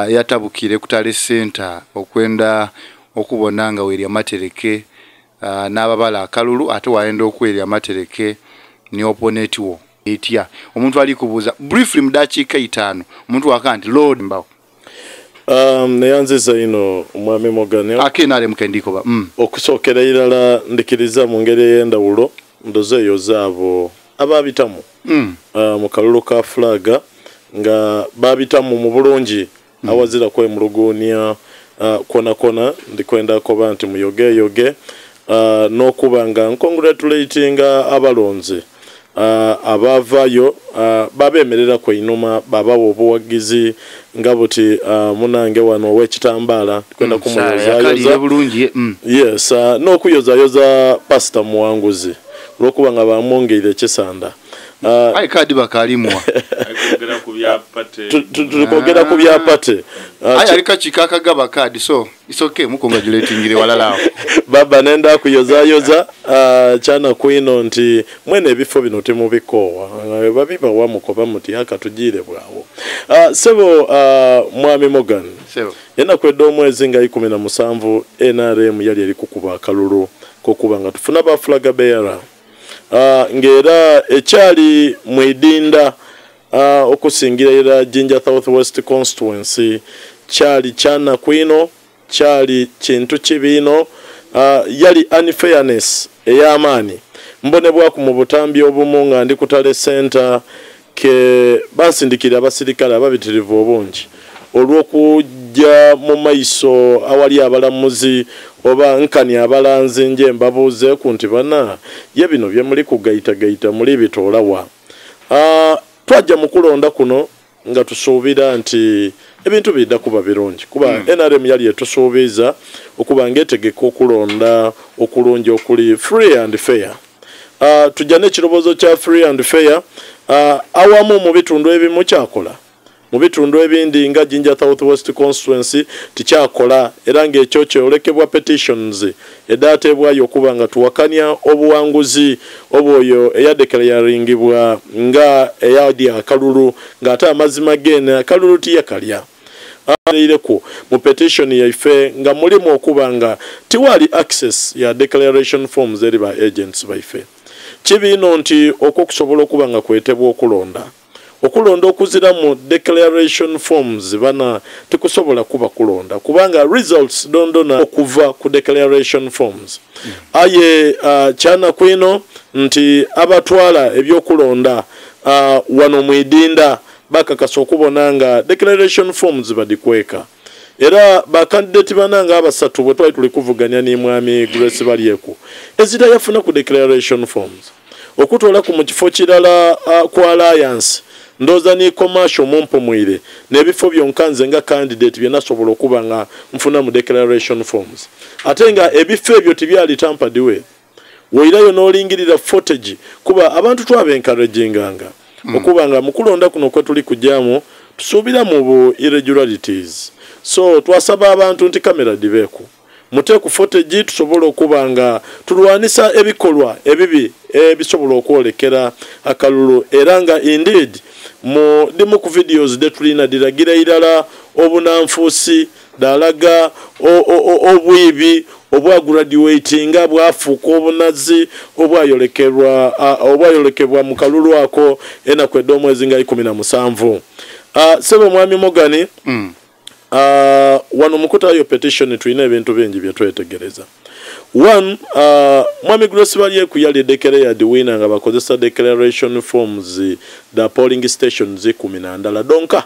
yatabukire kutale center okwenda okubona nga weerya matereke n'ababala akalulu ate waenda okwerya matereke ni opponent wo etya omuntu ali kubuuza briefly mudakiika 5 omuntu wakanti lord mbawo neyanziza ino omwami Mogani akenale mukendikoba okusookera irala ndikiriza mu ngeri ey'endawulo ndoze eyo zaabo ababitamu mu kalulu ka flaga nga babitamu mu bulungi awazira kwemuluguunia kona ndikwenda koba nti muyoge n'okuba nga congratulating abalonzi abavayo babemerera kweinuma babawo obuwagizi nga buti munange wano w'ekitambaala kwenda kumuyozayoza yes n'okuyozayoza pastor Muwanguzi lw'okuba nga bamwongeire ekisanda ai kadi bakalimwa tukogera ku byapate ai alika chikaka gaba kadi so it's okay mukongratulating walalawo baba nenda kuyozayoza chana kwino nti mwene ebifo bino temubikowa babiba wamukoba muti haka tujire bwawo sebo mwami Mogani sebo yena kwedda omwezi nga 17 NRM yali eri kukuba akalulu kokuba nga tufuna ba flag bearer ngera ekyali mwidinda okusingira era Jinja Southwest constituency kyali chana kwino kyali kintu kibino yali unfairness ey'amaani mbonebwa ku mu butambi obumu nga ndi kutale center ke basindikira abasirikale ababitirivu obungi olw'okujja mu maiso awali abalamuzi oba nkani abalanzi nje mbabuuze ku nti bana ye bino bye muli kugayitagayita muli bitolawa twajja mu kulonda kuno nga tusuubira nti ebintu bidda kuba birungi kuba NRM yali etusuubiza okuba ngetegeka okulonda okulungi okuli free and fair tujja n'ekirobozo kya free and fair awamu mu bitundu ebimu kyakola mu bitundu ebindi nga Jinja Southwest constituency tikyakola era ng'ekyo kyolekebwa petitions edaatebwayo okuba nga tuwakanya obuwanguzi obwoyo eyadeclaringibwa nga eyadi akalulu ng'ate amazima gene akalulu tiyakalya ku mu petition yaife nga mulimu okuba nga tiwali access ya declaration forms eri ba agents baife kibino nti okusobola okuba nga kwetebwa okulonda okuzira mu declaration forms bana tukusobola kuba kulonda kubanga results dondona okuva ku declaration forms aye chana kwino nti abatwala ebyokulonda wano mwidinda bakakasa okubona nga declaration forms badikweka era ba candidate bananga abasatu bwe twali tuli kuvuganya ni mwami Grace Balyeku ezida yafuna ku declaration forms okutola ku mukifo kirala ku alliance ndoza ni commercial mumpo mwire nebifo byonkanze nga candidate byenasobola okuba nga mfuna mu declaration forms atenga ebifo ebyo tibyali tampered with weirayo n'olingirira footage kuba abantu twabenkaraginganga okuba nga mukulonda kuno kwe tuli kujamu tusuubira mu bu irregularities so twasaba abantu nti kamera dibeku muteku footage tusobola okuba nga tulwanisa ebikolwa ebibi ebisobola okwolekera akalulu era nga indeed mu dimu ku videos de tulina diragira irala obunanfuusi dalaga obwibi obwa graduating bwafuuka obunazi obwayolekebwa mu kalulu ako enakwedda omwezi nga 17 sebo mwami Mogani wano mukutayo petition tulina ebintu bingi bye twetegereza one mwami Grace Balyeku yali declared winner nga bakozesa declaration forms da polling stations 10 donka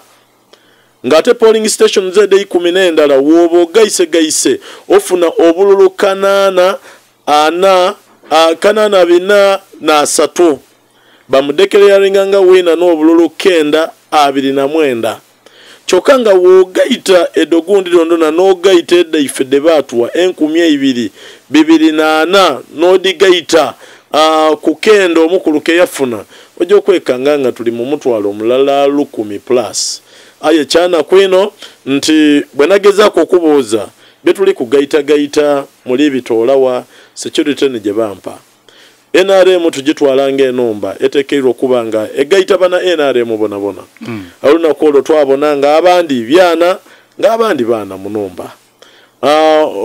ngate polling stations ede 10 wobo gaise ofuna obululu kanana bina na satu bamudeclaring nga winner n'obululu 9 chokanga wogaita edogundi dondona no gaita edaife debatwa 2028 no digaita kukendo omukuluke yafuna ojo kwekanga nga tuli mu mutwalo omulala 10+ aye chana kwino nti bwenagezako okubuuza betuli kugaita muli bitolawa security ne jebampa NRM tugitwala ng'enomba eteekeirwa okuba nga egaita bana NRM bonabona olunaku olwo twabona nga abandi byana ng'abandi baana mu nomba.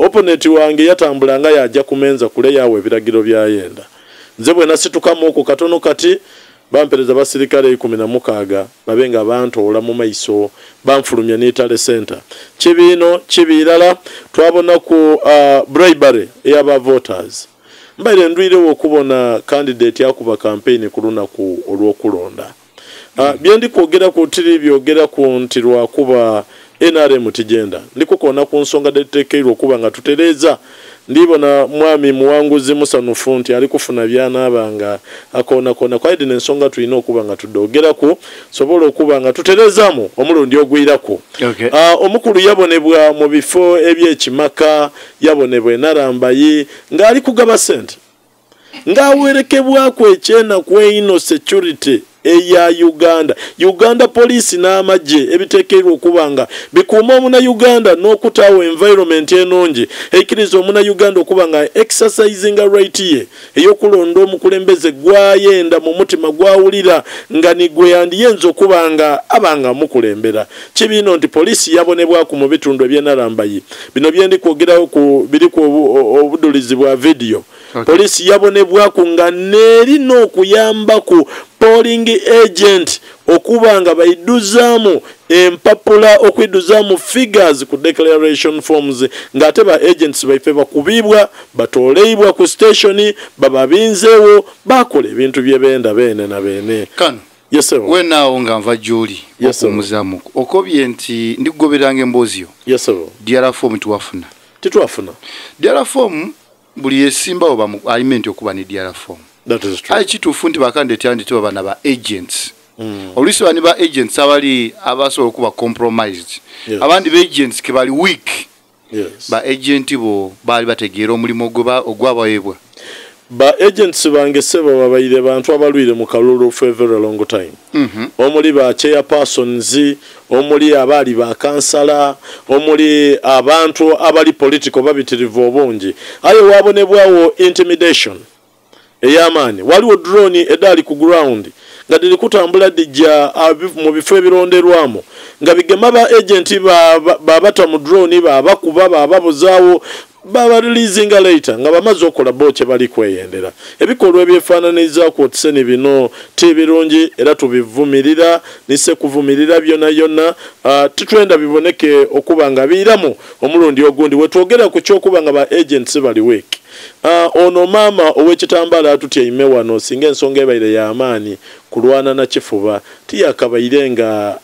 Opponent wange yatambula nga yajja kumenza kule yawe ebiragiro byayenda. Nze bwe nasitukamu ku katono kati bampereza basirikale 16 babenga bantoola mu maiso banfulumya n'Itale Center. Kibino kibirala twabona ku bribery ey'aba voters. Mbaire ndwirewo okubona candidate yakuba campaign ku lunaku olw'okulonda. Byendi kwogera ku tiri byogera ku ntirwa kuba NRM tijenda. Ndiko kona ku nsonga detekeirwa okuba nga tutereza. Ndibona mwami muwanguzi musanufu nti ali kufuna byana abanga akona kwa ide ensonga tulina okuba nga tudogera ku sobola okuba nga tuterezamu omulundi ogwirako. Okay. Omukulu yabonebwa mu bifo ebyekimaka yabonebwa Narambayi nga ali kugaba sente. Nga werekebwa kwechena kweino security eya Uganda police n'amagye ebitekeirwa okubanga bikuuma omuna Uganda n'okutawo environment enonje ekirizo omuna Uganda okubanga exercising right ye eyokulonda omukulembeze gwayenda mu mutima gwawulira nga nigwe yandiyenza okubanga abanga mukulembera. Kibino nti police yabonebwa ku mu bitundu ebyenarambayi bino byendi kwogeraho ku biri ku obudulizi bwa video. Okay. Police yabonebwa ku nga neri n'okuyamba ku polling agent okubanga baiduzamu empapula okwiduzamu figures ku declaration forms ngate ba agents baife bakubibwa batoleibwa ku station bababinzewo bakole ebintu byebenda bene na bene. Kano yes sir. Wena onganva juli yes okumuzamu okobye nti ndikugoberanga embozio. Yes sir. Diara form tuwafuna. Titwafuna. Diara form buli yesimba oba mu aliment okuba ni diara form. That is true. Kituufu nti bakandetya ndi tuba bana ba agents. Olusi bani ba agents abali abasobola okuba compromised. Yes. Abandi ba agents ke bali weak. Yes. Ba agent bo bali bategeera omulimo ogwabayebwa. Ba agents bange sebo babayire bantu abalwire mu kalulu for a very long time. Omuli ba chairpersons, omuli abali ba kansala, omuli abantu abali political babitirivu obungi. Ayo wabonebwawo intimidation. Eyamani waliwo drone edali ku ground nga dili kutambula dijja mu bifo ebironderwamo nga bigema ba agent babata mu drone bakuba babuzaawo baba releasing later nga bamaze okola boche bali kweyendera ebikolwa ebyefaananiza ku otiseni bino tibirungi era tubivumirira nise kuvumirira byona yonna tutwenda biboneke okuba nga biiramu omulundi ogundi wetwogera ku kyokuba nga ba agents bali week. Ono mama owekitambala atutya ime wano singa ensonga ebaire ya amaani kulwana na kifuba tiyakabaire nga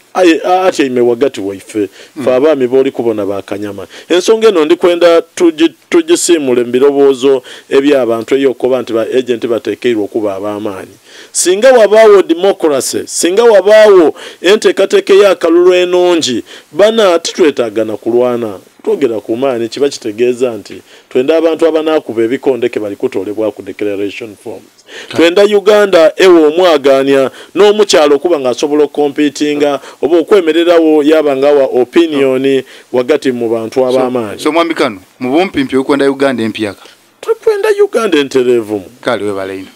atya ime wagati waife fa abaami boli kubona bakanyama ensonga eno ndi kwenda tugisimule mbiroboozo eby'abantu eyokoba nti ba agent batekeirwa okuba ab'amaani singa wabaawo democracy singa wabaawo enteekateeka y'akalulu enongi bana titwetaagana kulwana twogera ku maani kiba kitegeeza nti twenda abantu abanaakuba ebikondeke bali kutolebwa ku declaration forms. Twenda Uganda ewo omwaganya n'omukyalo okuba ng'asobola okompitinga oba okwemererawo yabangawa opinion wagati mu bantu ab'amaani. So mwami Kano mu bumpimpi okwenda Uganda empyaka tukwenda Uganda entereevu kale we baleino